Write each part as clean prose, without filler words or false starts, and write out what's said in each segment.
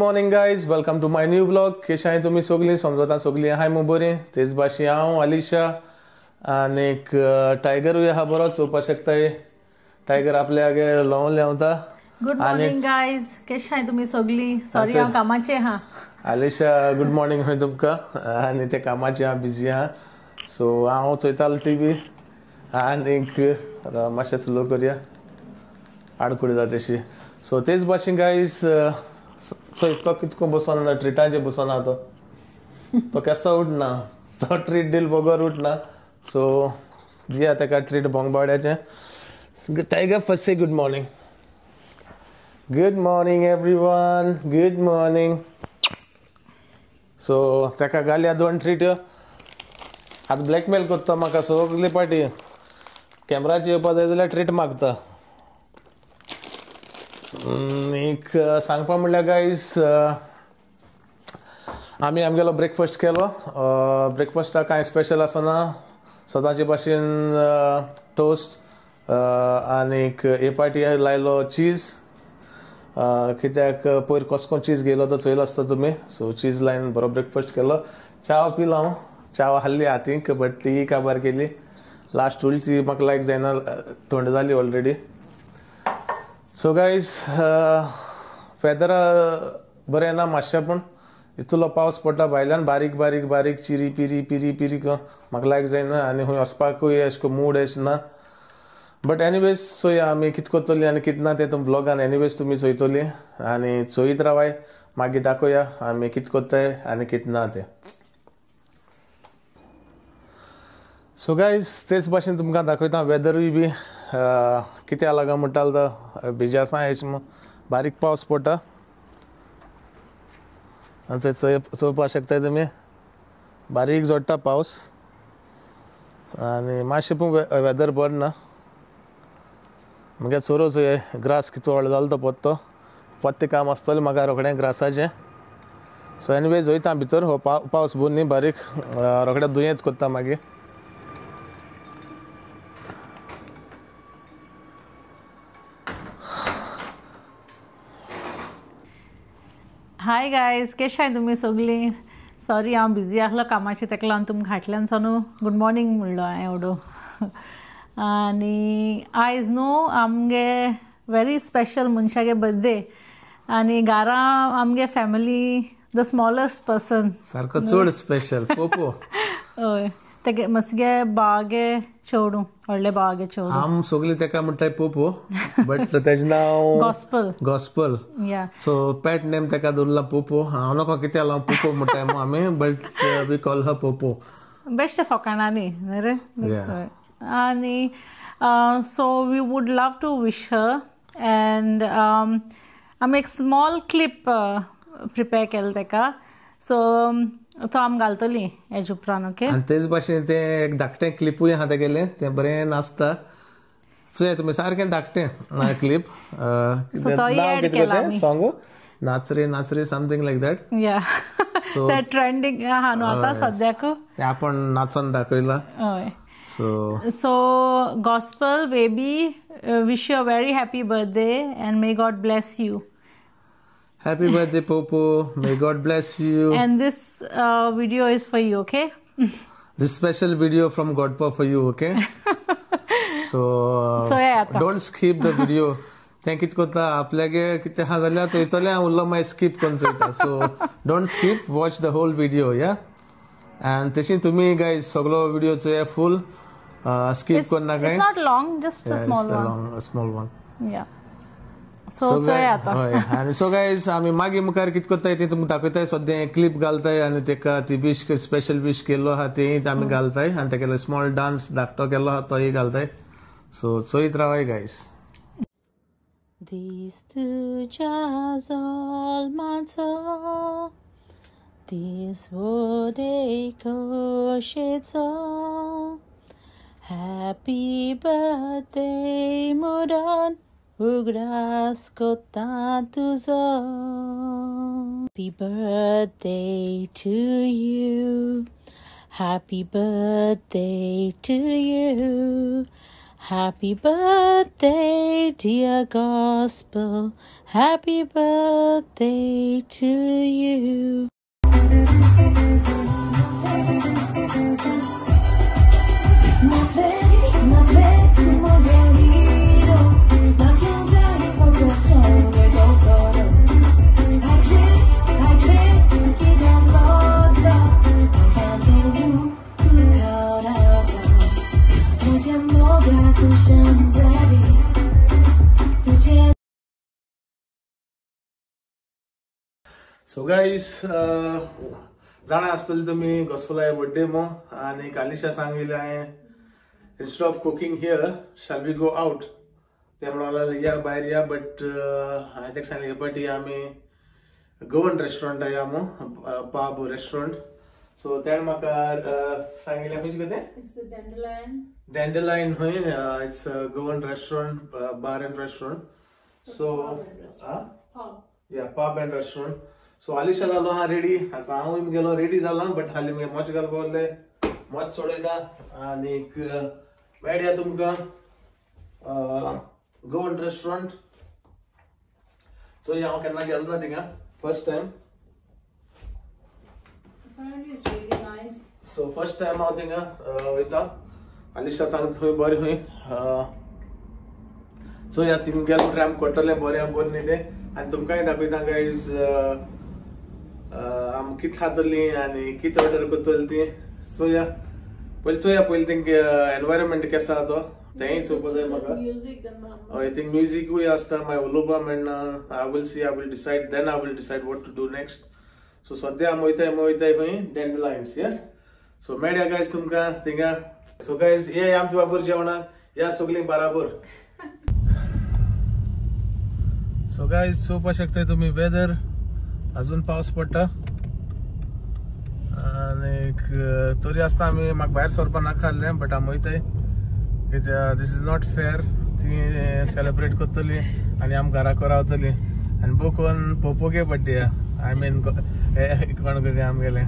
Morning guys, welcome to my new blog. कशें आहाय तुमी सगळीं? समजता सगळीं आहाय मू बरीं. तेच भाशेन हांव अलिशा आनी टायगरूय आहा बरो, चोवपाक शकताय. टायगर आपल्या आगे लवून लेवता. गुड मॉर्निंग गायज, कशें आहाय तुमी सगळीं? सॉरी हांव कामाचें आहा. अलिशा गुड मॉर्निंग खंय तुमकां. आनी ते कामाचें हांव बिजी आहा, सो हांव चोयतालो टीव्ही आनीक मातशें स्लो करया, आडकुडी जाता तशी. सो तेच भाशेन गायज चोय तो कितको बसोन ट्रिटाचेर बसोन आहा तो केसो उठना. तो ट्रीट दिल बगर उठना. सो दिया तेका ट्रीट बोंगबाड्याचें. टायगर फर्स्ट से good morning. Good morning everyone, good morning. So तेका घालया 2 ट्रीट. आतां ब्लॅकमेल करता म्हाका सगळी पार्टी. कॅमेराचेर येवपा जाय जाल्यार ट्रीट मागता. एक सांगपा म्हणल्यार गायज आमी आमगेलो ब्रेकफास्ट केलो. ब्रेकफास्टाक कांय स्पेशल आसना, सदांचे भाशेन टोस्ट आनीक हे पार्टी लायलो चीज. कित्याक पयर कसको चीज घेयलो तो चोयलो आसता तुमी. सो चीज लायन बरो ब्रेकफास्ट केलो. चाव पिलो हांव. चाव आहली हातीक, बट ती काबार केली. लास्ट उरली ती म्हाका लायक जायना, थंड जाली ऑलरेडी. सो गायज वेदर बरें ना मातशें, पूण इतलो पावस पडटा भायल्यान, बारीक बारीक बारीक चिरी पिरी पिरी पिरी म्हाका लायक जायना. आनी खंय वचपाकूय अशें मूड अशें ना. बट एनीवेज चोया आमी कितें करतली आनी कितें ना तें ब्लॉगान एनीवेज तुमी चोयतली. आनी चोयत रावाय, मागीर दाखोवया आमी कितें करताय आनी कितें ना तें. सो गायज तेच भाशेन तुमकां दाखयता वेदरूय बी कित्या लागून म्हणटालो तो बिजासा हेच बारीक पावस पडटा. आनी चोवपाक शकताय तुमी, बारीक जोडटा पावस. आनी मातशें पूण वेदर बरें ना. म्हगे चोरो चोय ग्रास कितलो व्हडलो जालो तो पोत्तो. पोत्तें काम आसतलें म्हाका रोखडें ग्रासाचें. सो एनीवेज वयता भितर. हो पावस बूर न्ही बारीक, रोखडें दुयेंत कोत्ता मागीर. हाय गायज, कशें आहाय तुमी सगळीं? सॉरी हांव बिजी आसलो कामाचें, तेका लागून तुमकां फाटल्यान सावन गुड मॉर्निंग म्हणलो हांवें एवढो. आनी आयज न्हू आमगे वेरी स्पेशल मनशागे बर्थडे. आनी घरा आमगे फॅमिली द स्मॉलस्ट पर्सन. सारको चड स्पेशल पोपो. हय, तेगे मस्गे बावागे चेडूं, व्हडले बावागे चेडूं. आम सगळीं तेका म्हणटाय पोपो, बट तेजें नांव गॉस्पल. गॉस्पल. या सो पेट नेम तेका दवरला पोपो. हांव नको कितें जालो पोपो म्हणटाय मू आमी, but we call her Popo. बेश्टे फकाणांनी न्ही रे. आनी so we would love to wish her. And आमी एक स्मॉल क्लिप प्रिपेर केलें तेका. सो तो आमी घालतली हेज उपरांत. ओके. आनी तेच भाशेन तें एक धाकटें क्लिपूय आहा तेगेलें, तें बरें नाचता. चोय तुमी सारकें धाकटें क्लिप. नांव कितें तें सॉंग? नाच रे समथींग लायक दॅट. या तें ट्रेंडींग आहा न्हू आतां सद्याक. तें आपण नाचोन दाखयलां. हय. So gospel baby, wish you a very happy birthday and may God bless you. Happy birthday, Popo. May God bless you. And this video is for you, okay? This special video from Godpa for you, okay? So yeah. Don't skip the video. तें कितें कोत्ता आपल्यागे कितें आहा जाल्यार चोयतलें, हांव उरलो मागीर skip कोन्न चोयता. So don't skip, watch the whole video, yeah? And तशी तुमी गायज सगळो व्हिडिओ चोया फुल, स्कीप कोन्ना काय. It's not long, just a small one. A small one. Yeah. So आनी सो गायज आमी मागीर मुखार कितें कोत्ताय तें तुमकां दाखयताय. सद्या क्लिप घालताय आनी तेका ती विश स्पेशल विश केल्लो आहा तें आमी घालताय. आनी तेका स्मॉल डान्स धाकटो केल्लो आहा तोय घालताय. सो चोयत रावाय गायज. दीस तुज्या जल्माचो, दीस वडे खोशेचो, हॅपी बर्थडे मुडोन उगडास कोत्ता तुजो. Happy birthday to you. Happy birthday to you. Happy birthday, dear gospel. Happy birthday to you. So guys जाणा आसतली तुम्ही गॉस्पल बर्थडे मो आणि कालिशा सांगितले आहे instead of cooking here shall we go out ते म्हणाला या बाहेर या बट हांवें ताका सांगलें बट आमी गोवन रेस्टॉरंट या मो पाब रेस्टॉरंट सो तेणें म्हाका सांगिल्लें खंयचे तें डॅन्डलायन हूंय it's Goan restaurant bar and restaurant so yeah pub and restaurant so Alisha जालो हा रेडी आता हांव गेलो रेडी जाला बट हाली मुगे मोच घालपा वरले मोच सोडयता आनीक मेळया तुमकां गोवन रेस्टॉरंट सो हांव केन्ना गेलो ना थिंगा first time so first time हांव थिंगा वयता आलिशा सांगता खंय बरें खंय सो या थिंग गेलो ट्रॅम्प कोट्टलें बरें बरें न्ही तें आनी तुमकांय दाखयता गायज आम कित खातली आनी कित ऑर्डर करतली ती चोया पयली थिंग एनवायरमेंट केसो आहा तो तेंय चोवपा जाय म्हाका हय थिंग म्युजीकूय आसता मागीर उलोवपा मेळना I will decide what to do next so सद्या आमी वयताय खंय डॅन्डलायन्स या सो मेळया गायज तुमकां थिंगा सो गायज ये आमच्या बाबर जेवणाक या सगळीं बराबर सो गायज चोवपा शकताय तुम्ही वेदर अजून पावस पडटा आनी तरी आसता आमी म्हाका भायर सरपा नाका आहलें बट आमी वयताय कित्याक दिस इज नॉट फेअर ती सेलिब्रेट करतली आनी आमी घराको रावतली आनी बोकोन पोपोगे बर्थडे आय मीन कोण कितें आमगेलें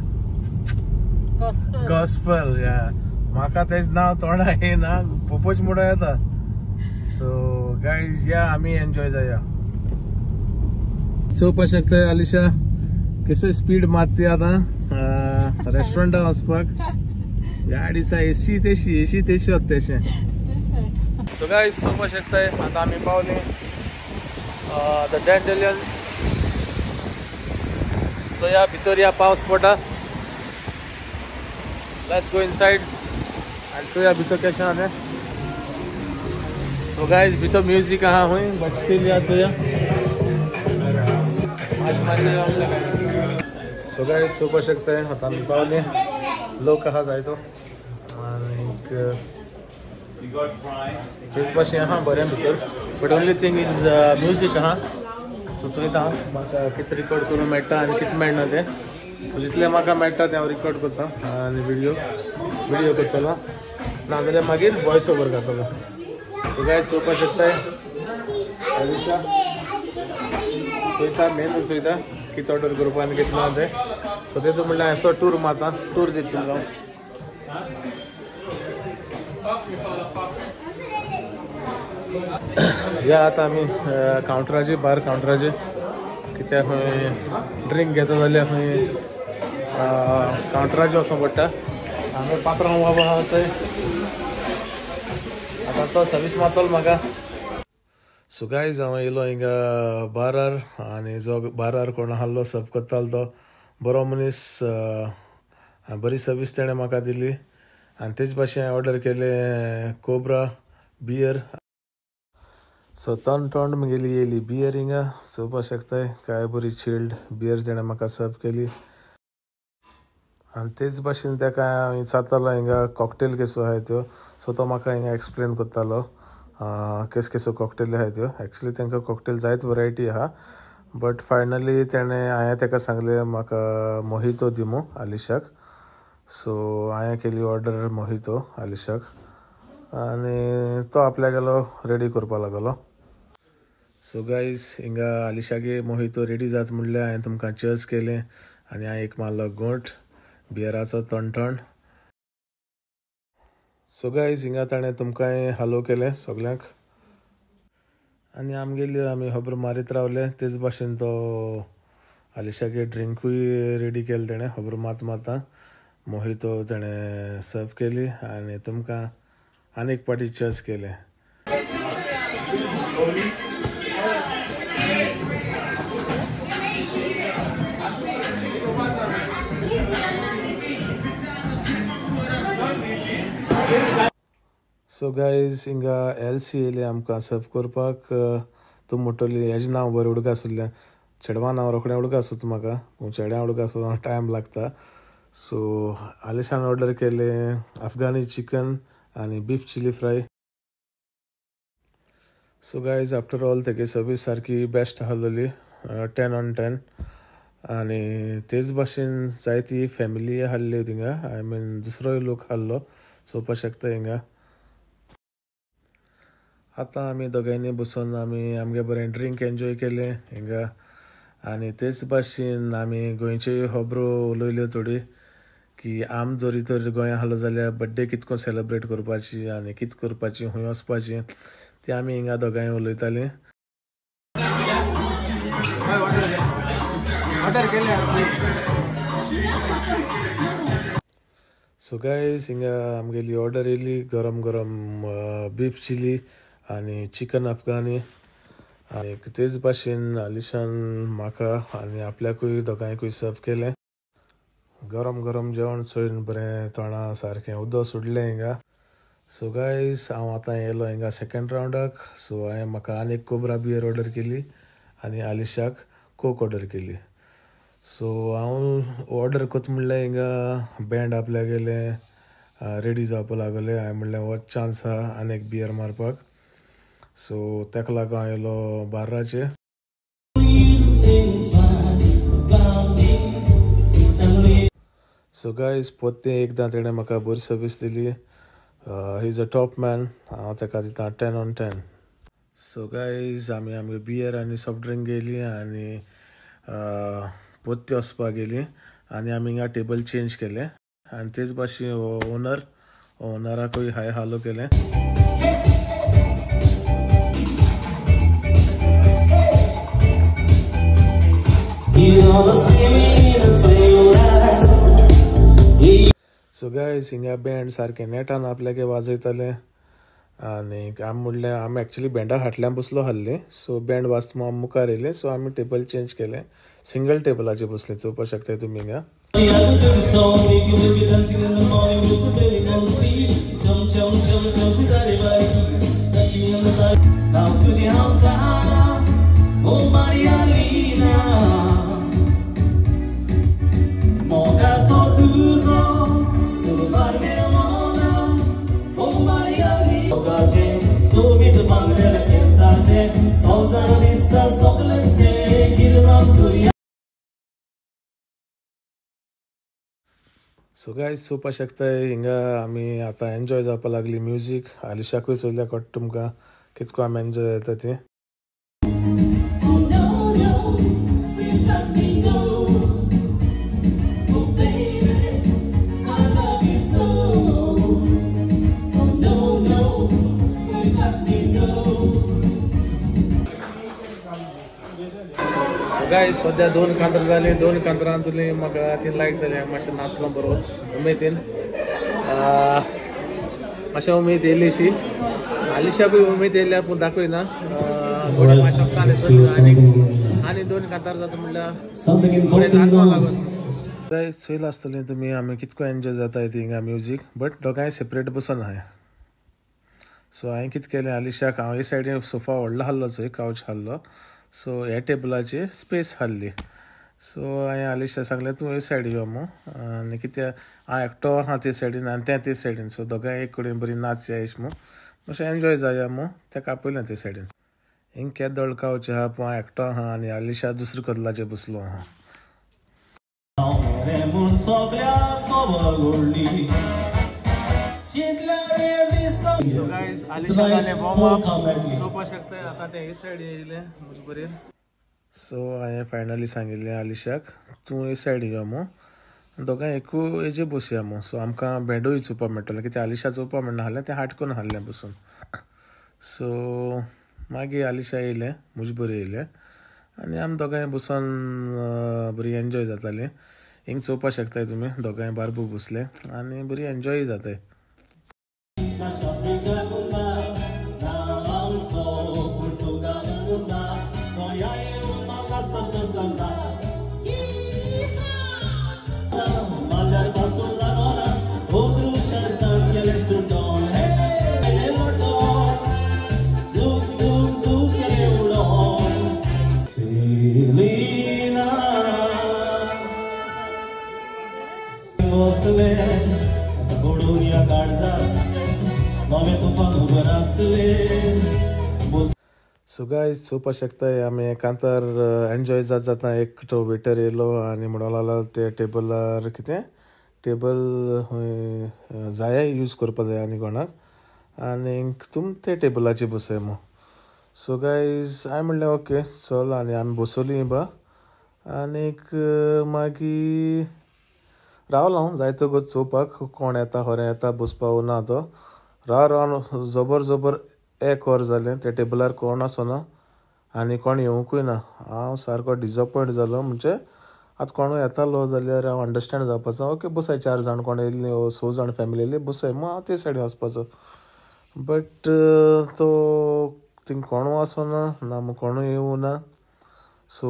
गॉस्पल या म्हाका तेजें नांव तोंडा येना पोपोच म्हणून येता सो गायज या आमी एन्जॉय जाया चोवपा शकता आलिशा कशें स्पीड मारती आतां रेस्टॉरंटा वचपाक गाडीचा एसी तेशी होत तेशें सो गायज चोवपा शकताय आतां आमी पावली द डॅन्डलायन्स सो या भितर या पावस पडटा लेट्स गो इनसायड आनी चोया भितर कशें आहा तें सो गायज भितर म्युजीक आहा खंय बट स्टील या चोया सो गायज चोवपा शकताय आतां आमी पावले लोक आहा जायतो आनीक तेच भाशेन आहा बरें भितर but only thing is music आहा सो चोयता म्हाका कितें रिकॉर्ड करूंक मेळटा आनी कितें मेळना तें सो जितलें म्हाका मेळटा तें हांव रिकॉर्ड करता आनी व्हिडिओ करतलो नाजाल्यार मागीर वॉयस ओवर घालतलो सो गायज चोवपा शकताय आलिशा चोयता मेनू चोयता कितें ऑर्डर करपा आनी कितें ना तें सो तेतून म्हणल्यार असो टूर मारता टूर दिता तुमकां या आतां आमी कावंटराचेर भायर कावंटराचेर कित्याक खंय ड्रिंक घेता जाल्यार खंय कावंटराचेर वचूंक पडटा हांगा पात्रांव बाबा आहा थंय आतां तो सर्वीस मारतलो म्हाका सो गायज हांव येयलो हिंगा बारार आनी जो बारार कोण आहलो सर्व करतालो तो बरो मनीस बरी सर्वीस तेणें म्हाका दिली आनी तेच भाशेन ऑर्डर केलें कोब्रा बियर सो तोंड म्हगेली येयली बियर हिंगा चोवपा शकताय काय बरी चिल्ड बियर तेणें म्हाका सर्व केली आनी तेच भाशेन तेका हांव विचारतालो हिंगा कॉकटेल केसो आहाय त्यो सो तो म्हाका हिंगा एक्सप्लेन करतालो केसो कॉकटेल आहाय त्यो एक्चुली तांकां कॉकटेल जायत वरायटी आहा बट फायनली हांवें ताका सांगलें म्हाका मोहितो दिमू आलिशाक सो हांवें केली ऑर्डर मोहितो आलिशाक आनी तो आपल्या गेलो रेडी करपा लागलो सो गायज हिंगा आलिशागे मोहितो रेडी जात म्हणल्यार हांवें तुमकां चर्स केलें आनी हांवें एक मारलो गोंठ बियराचो तणतण सो गायज हिंगा ताणें तुमकां हालो केले सगल्यांक आनी आमी खबर मारीत रावले तेच भाशेन तो आलिशागे ड्रिंकूय रेडी केलें तेणें खबर मारता मोहितो तेणें सर्व केली आनी तुमकां आनीक पाटी चर्स केले. सो गायज हिंगा एलसी येयली आमकां सर्व करपाक. तूं म्हणटली हेजें नांव बरें उडक आसुल्लें चेडवा नांव रोखडें उडक आसूं म्हाका पूण चेड्या उडक आसूं टायम लागता. सो आलिशान ऑर्डर केलें अफगानी चिकन आनी beef chilli fry. So guys after all तेगे सर्वीस सारकी बेस्ट आहलोली 10 on 10 आनी तेच भाशेन जायती फॅमिली आहली थिंगा आय मीन दुसरोय लोक आहलो चोवपा शकता हिंगा. आतां आमी दोगांयनी बसून आमगे बरें ड्रिंक एन्जॉय केलें हिंगा आनी तेच भाशेन आमी गोंयच्यो खबरो उलोयल्यो थोडी की आम जोरी तर गोंया आहलो जाल्यार बड्डे कितको सेलेब्रेट करपाची आनी कित करपाची खूंय वचपाची ती आमी हिंगा दोगांय उलयतालीं. सो गायज हिंगा आमगेली ऑर्डर येयली गरम गरम बीफ चिली आनी चिकन अफगानी आनी तेच भाशेन आलिशान म्हाका आनी आपल्याकूय दोगांयकूय सर्व केलें. गरम गरम जेवण चोयन बरें तोंडां सारकें उदक सुटलें हिंगा. सो गायज हांव आतां येयलो हिंगा सेकंड रावंडाक. सो हांवें म्हाका आनीक कोबरा बियर ऑर्डर केली आनी आलिशाक कोक ऑर्डर केली. सो हांव ऑर्डर कोत्ता म्हणल्यार हिंगा बँड आपल्या गेलें रेडी जावपा लागलें. हांवें म्हणलें हो चान्स आहा आनीक बियर मारपाक. सो तेका लागून हांव येयलो बार्राचेर. सो गायज पोत्तें एकदां तेणें म्हाका बरी सर्वीस दिली. He is a top man. हांव तेका दिता 10 on 10. सो गायज आमी आमगे बियर आनी सॉफ्ट ड्रिंक घेयली आनी पोत्ते वचपाक गेली आनी आमी हिंगा टेबल चेंज केलें आनी तेच भाशेन ओनराकूय हाय हालो केलें. सो गायज हिंगा बँड सारकें नेटान आपल्यागे वाजयताले आनी आमी म्हणलें आमी एक्चुली बँडा फाटल्यान बसलो आहले. सो बँड वाजता आमी मुखार येयले. सो आमी टेबल चेंज केलें सिंगल टेबलाचेर बसलें चोवपा शकता तुमी हिंगा. सो गायज चोवपा शकता हिंगा आमी आतां एन्जॉय जावपा लागली म्युजीक. आलिशाकूय चोयल्यार कळटा तुमकां कितको आमी एन्जॉय जाता तें. गायज सद्या 2 कांतर जाली. 2 कांतरांतुली म्हाका 3 लायक जाली. हांव मातशें नाचलो बरोबर उमेदीन. मातशें उमेद येयलीशी. आलिशाकूय उमेद येयल्या पूण दाखयना. आनी 2 कांतार जाता म्हणल्यार नाचपाक लागून गायज चोयला आसतलें तुमी आमी कितको एन्जॉय जाताय हिंगा म्युजीक. बट दोगांय सेपरेट बसून आहाय. सो हांवें कितें केलें आलिशाक हांव हे सायडीन सोफा व्हडलो आहलो चोय कावच आहलो. सो ह्या टेबलाचेर स्पेस आहली. सो हांवें आलिशा सांगलें तूं हे सायड यो मो आनी कित्याक हांव एकटो आहा ते सायडीन आनी तें ते सायडीन. सो दोगांय एक कडेन बरी नाच येश मो मातशें एन्जॉय जाया मो तेका आपयलें ते सायडीन. हिंग केदोळ कावच आहा पूण हांव एकटो आहा आनी आलिशा दुसरे कदलाचेर बसलो आहा. सो गायज आलिशा जालें वॉर्म अप चोवपा शकता आतां ते हे सायड येयले म्हजे बरें. सो हांवें फायनली सांगिल्लें आलिशाक तूं हे सायड यो मो दोगांय एकू हेजे बसया मू सो आमकां बेडूय चोवपा मेळटलें कित्याक आलिशा चोवपा मेळना आहलें तें हाटकून आहलें बसून. सो मागीर आलिशा येयलें मुजे बरी येयलें आनी आमी दोगांय बसून बरी एन्जॉय जाताली. हिंग चोवपा शकताय तुमी दोगांय बारबूक बसले आनी बरी एन्जॉय जाताय. सो गायज चोवपा शकताय आमी कांतार एन्जॉय जाता एकटो वेटर येयलो आनी म्हणून लागलो ते टेबलार कितें टेबल जाय यूज करपा जाय आनी कोणाक आनी तुम ते टेबलाचेर बसय मू. सो गायज हांवें म्हणलें ओके चल आनी आमी बसोली बा आनीक मागीर रावलो हांव जायतो गो चोवपाक कोण येता खरें येता बसपा ना तो रावन जबर 1 वर जालें ते टेबलार कोण आसना आनी कोण येवंकूय ना. हांव सारको डिजपॉयंट जालो म्हणजे आतां कोणूय येतालो जाल्यार हांव अंडरस्टँड जावपाचो ओके बसय 4 जाण कोण येयल्ली 6 जाण फॅमिली येयली बसय मग हांव ते सायडीन वचपाचो. बट तो थिंग कोणू आसना ना मग कोणूय येवं ना. सो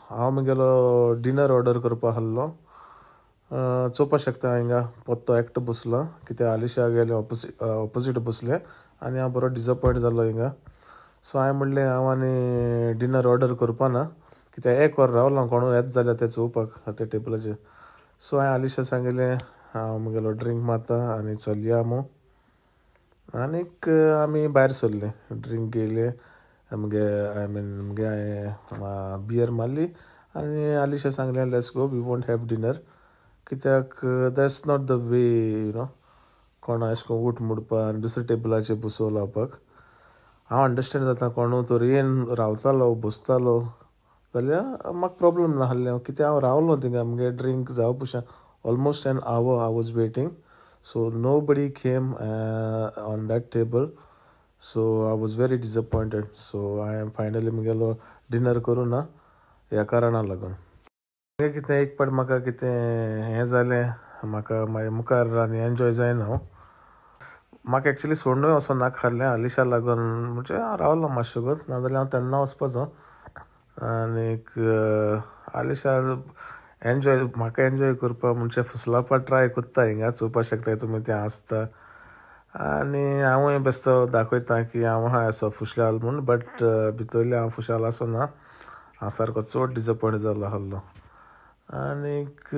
हांव मुगेलो डिनर ऑर्डर करपा आहलो. चोवपा शकता हिंगा पोत्तो एकटो बसलो कित्याक आलिशा गेले ऑपोजीट बसले आनी हांव बरो डिजपॉयंट जालो हिंगा. सो हांवें म्हणलें हांव आनी डिनर ऑर्डर करपा ना कित्याक 1 वर रावलो कोणू येत जाल्यार ते चोवपाक ते टेबलाचेर. सो हांवें आलिशा सांगिल्लें हांव मुगेलो ड्रिंक मारता आनी चलया मू आनीक आमी भायर सरले ड्रिंक घेयले मुगे हांवें बियर मारली आनी आलिशा सांगलें let's go we won't have dinner कित्याक that's not the way you know कोणा अशें करून उठ मुडपा आनी दुसऱ्या टेबलाचेर बसोव लावपाक. हांव अंडरस्टँड जाता कोणू तो रेन रावतालो बसतालो जाल्यार म्हाका प्रॉब्लम ना आहलें कित्याक हांव रावलो थिंगा मुगे ड्रिंक जावपाशें almost an hour I was waiting. So nobody came on that table. So I was very disappointed. So हांवें फायनली मुगेलो डिनर करूं ना ह्या कारणाक लागून. कितें एक पाट म्हाका कितें हें जालें म्हाका मागीर मुखार आनी एन्जॉय जायना. म्हाका एक्चुली सोडूनय वचोन नाका आहलें आलिशा लागून म्हणजे हांव रावलो मातशें गो नाजाल्यार हांव तेन्ना वचपाचो आनीक आलिशा एन्जॉय म्हाका एन्जॉय करपा म्हणजे फुसलावपा ट्राय कोत्ता हिंगा चोवपा शकताय तुमी तें आसता आनी हांवूय बेश्टो दाखयता की हांव आहा असो खुशाल म्हूण बट भितरले हांव खुशाल आसना. हांव सारको चड डिजपॉयंट जालो आहलो आनीक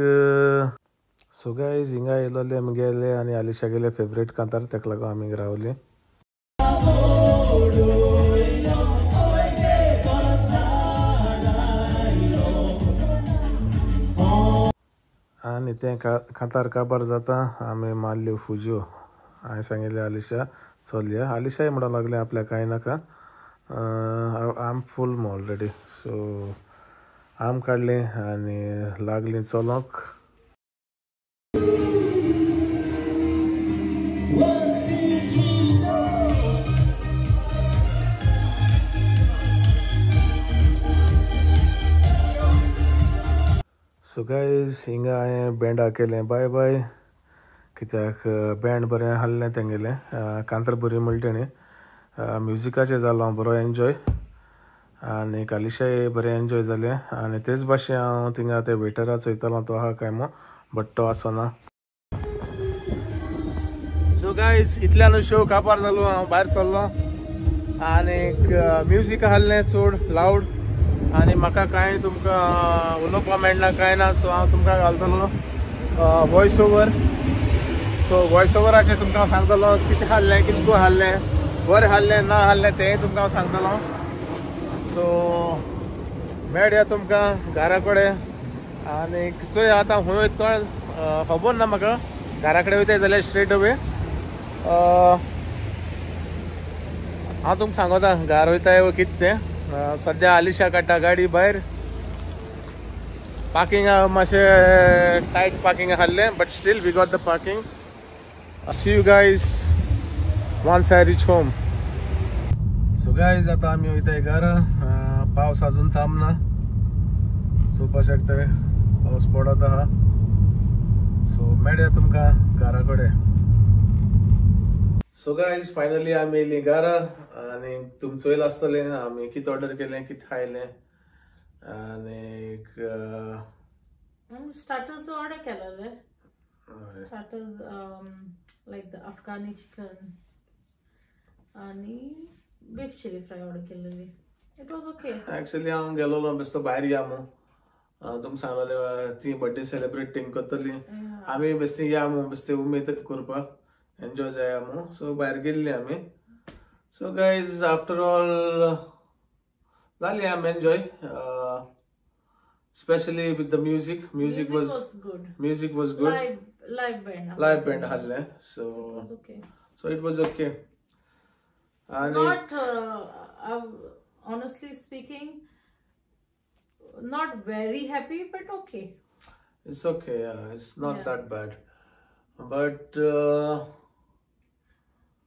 सो गायज हिंगा येयलोले मुगेले आनी आलिशा गेले फेवरेट कांतार तेका लागून आमी रावली. आनी तें कांतार काबार जाता आमी मारल्यो फुज्यो. हांवें सांगिल्लें आलिशा चलया आलिशाय म्हणूंक लागलें आपल्याक कांय नाका आय एम फूल मो ऑलरेडी. सो आम काडलें आनी लागलीं चलोंक. सो गायज हिंगा हांवें बँडा केलें बाय बाय कित्याक बँड बरें आहलें तेंगेलें कांतार बरी म्हणली तेणी म्युजिकाचेर जालो हांव बरो एन्जॉय आनी आलिशाय बरें एन्जॉय जालें आनी तेच भाशेन हांव थिंगा ते वेटरा चयतालो तो आहा काय मो बट तो आसना. सो गायज इतल्यान शो काबार जालो हांव भायर सरलो आनीक म्युजीक आहलें चड लावड आनी म्हाका कांय तुमकां उलोवपा मेळना कांय ना. सो हांव तुमकां घालतलो वॉयस ओवर. सो वॉयस ओवराचेर तुमकां सांगतलो कितें आहलें कितको आहलें बरें आहलें ना आहलें तेंय तुमकां सांगतलो. सो मेळया तुमकां घरा कडेन आनी चोय आतां खंय वयता खबर ना म्हाका घरा कडेन वयताय जाल्यार स्ट्रेट अवे हांव तुमकां सांगता घरा वयताय कितें तें. सद्या आलिशा काडटा गाडी भायर Parking mashe tight parking halle, but still we got the parking. I'll see you guys once I reach home. So guys, आता आम्ही इथे घर पाऊस अजून थांबना. सो बघू शकता पाऊस पडत हा. सो मेळ्या तुमका घराकडे. सो गाइज फायनली आम्ही येयली घरा आणि तुमचो येयला आसतले आम्ही कित ऑर्डर केले कित खायले आणि स्टार्टर्स ऑर्डर केलेले. Starters like the Afghani chicken आणि बीफ चिली फ्राय ऑर्डर केलेली. It was okay. एक्चुअली हांव गेलोलो बेश्तो भायर या मू तुमकां सांगलेले ती बर्थडे सेलिब्रेटिंग करतली. आमी बेश्टी या मू बेश्टी उमेद करपाक एन्जॉय जाया मू. सो भायर गेल्ली आमी. सो गाइज आफ्टर ऑल जाली आमी enjoy. Especially with the music was good. Music was good. Live band halle. So it was okay. And not honestly speaking, not very happy, but okay. It's okay. Yeah, it's not that bad. But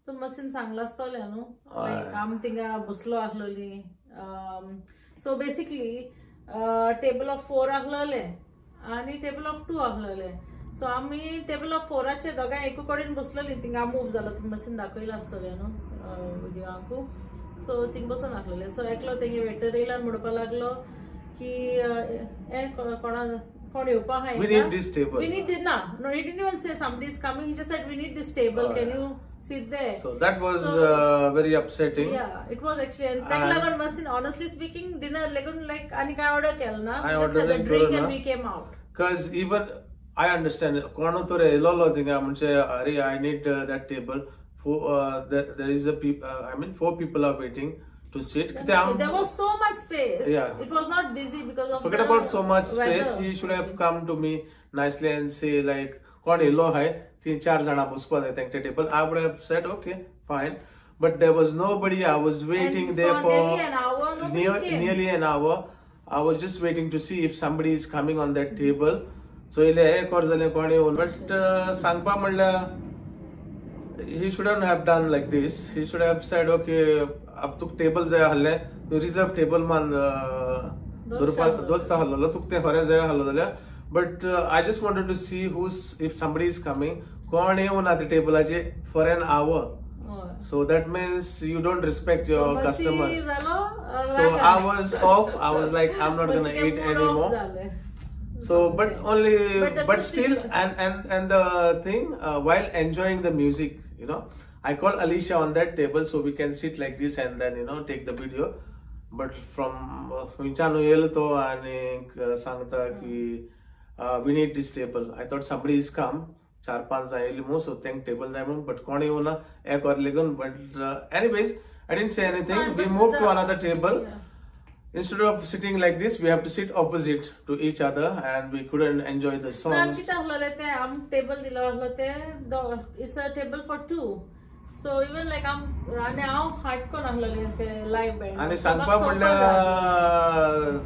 तो machine चांगला असतले न्हू. लायक आम थिंगा बसलो आसलोली. So basically table of 4 आसलेले आणि table of 2 आसलेले. सो आम्ही टेबल ऑफ 4चे दोगां एकू कडेन बसलेली. थिंगा मूव जालो. ती मशीन दाखयला आसतले न्हू व्हिडिओआंकू. सो थिंग बसून आसलेले. सो एकलो तेंगे वेटर येयला म्हणपाक लागलो की हे कोण येवपा आहाय. We need this table. We need this. No, he didn't even say somebody is coming. He just said we need this table. Can you sit there? So that was very upsetting. Yeah, it was actually. And thank lagon machine. Honestly speaking, dinner lagon like ani kai order kel na. I just had a ordered drink and we came out. Because even I understand. Kono tore lolo thinga munche are I need that table. There is a I mean 4 people are waiting to sit. There was so much space. Yeah. It was not busy because of. Forget about so much space. weather. He should have come to me nicely and say like, "Kon hello hai, 3-4 jana buspa de thank table." I would have said okay, fine. But there was nobody. I was waiting and there for nearly an hour. nearly an hour. I was just waiting to see if somebody is coming on that table. So ile ek or jale kone on. But sangpa malla. He shouldn't have done like this. He should have said, okay, अब तुक table जाय हल्ले, तू reserve table मान दोस्त hello, तुक ते हरे जाय हल्लो जाल्या. But I just wanted to see if somebody is coming. कोण येऊन आते टेबलाचे for an hour. So that means you don't respect your customers. So I was off. I was like, I'm not gonna eat anymore. So, but still, and the thing, while enjoying the music, you know, I called Alicia on that table so we can sit like this and then, you know, take the video. But from Vinchanu Yeluto and Sangta ki we need this table. I thought somebody is come. 4-5 ayelimu, so thank table diamond. But koni una ek or legon. But anyways, I didn't say anything. We moved to another table. Instead of sitting like this, we have to sit opposite to each other, and we couldn't enjoy the songs. It's a table for 2. So even like live band. And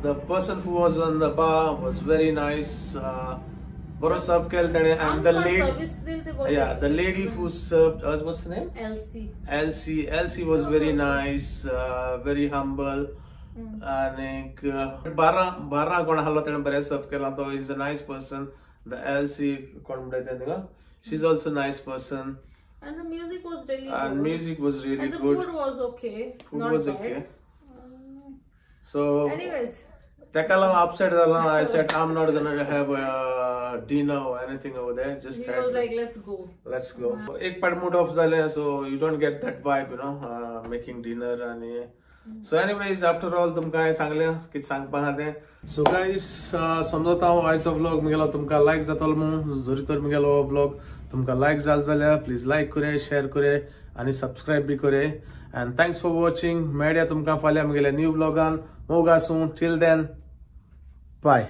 the person who was on the bar was very nice. And the lady, the lady who served us, what's her name? Elsie was very nice, very humble. And Barra gonna halo tene bare serve kela, so he's a nice person. The Elsie she's also a nice person. And the music was really good. And music was really and the good. Food was okay. Food not was bad. okay. So anyways, upset I said I'm not gonna have a dinner or anything over there. Just he was like, let's go. Ek pad mood off zale, so you don't get that vibe, you know, making dinner and so anyways, after all तुमका सांगले कित सांग पाहते. So guys, समजता हांव आयचो vlog मिगेलो तुमका लायक जातलो म्हणून जरी तर मिगेलो व्लॉग तुमका लायक जाल जाल्यार प्लीज लायक करे, शेअर करे आणि सबस्क्राइब बी करे. And thanks for watching. मेळया तुमका फाल्यां मिगेल्या न्यू व्लॉगान. मोगासूं. Till then, bye.